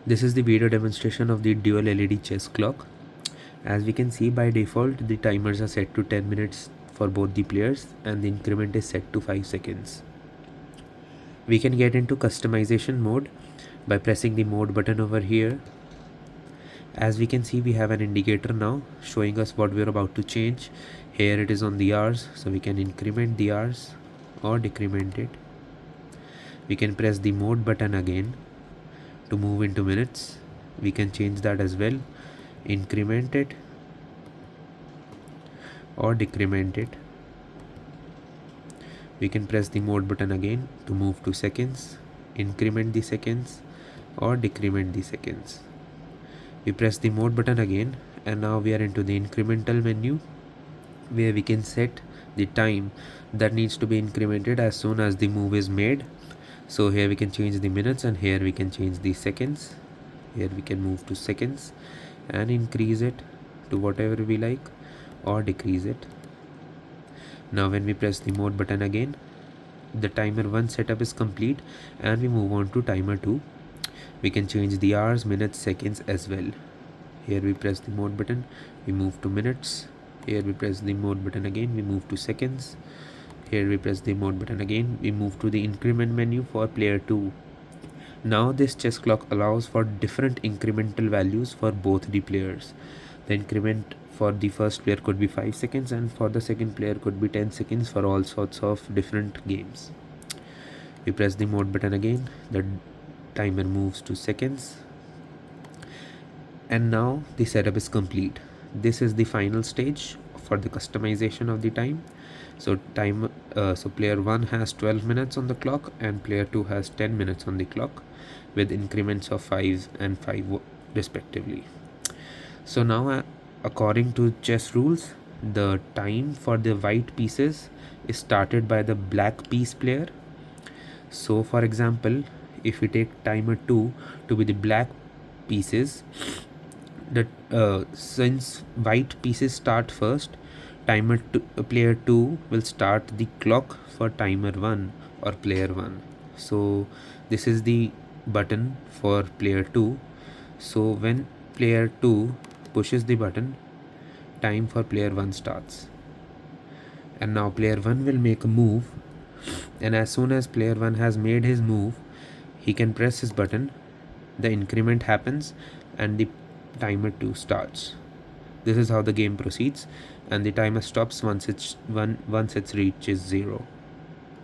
This is the video demonstration of the dual LED chess clock. As we can see, by default the timers are set to 10 minutes for both the players and the increment is set to 5 seconds. We can get into customization mode by pressing the mode button over here. As we can see, we have an indicator now showing us what we're about to change. Here it is on the hours, so we can increment the hours or decrement it. We can press the mode button again to move into minutes. We can change that as well, increment it or decrement it. We can press the mode button again to move to seconds, increment the seconds or decrement the seconds. We press the mode button again and now we are into the incremental menu, where we can set the time that needs to be incremented as soon as the move is made. So here we can change the minutes and here we can change the seconds. Here we can move to seconds and increase it to whatever we like or decrease it. Now when we press the mode button again, the timer 1 setup is complete and we move on to timer 2. We can change the hours, minutes, seconds as well. Here we press the mode button, we move to minutes. Here we press the mode button again, we move to seconds. Here we press the mode button again, we move to the increment menu for player 2. Now this chess clock allows for different incremental values for both the players. The increment for the first player could be 5 seconds and for the second player could be 10 seconds for all sorts of different games. We press the mode button again, the timer moves to seconds, and now the setup is complete. This is the final stage for the customization of the time. So player 1 has 12 minutes on the clock and player 2 has 10 minutes on the clock with increments of 5 and 5 respectively. So now according to chess rules, the time for the white pieces is started by the black piece player. So for example, if we take timer 2 to be the black pieces, since white pieces start first, player 2 will start the clock for timer 1 or player 1. So this is the button for player 2. So when player 2 pushes the button, time for player 1 starts. And now player 1 will make a move, and as soon as player 1 has made his move, he can press his button, the increment happens and the timer 2 starts. This is how the game proceeds, and the timer stops once it reaches 0.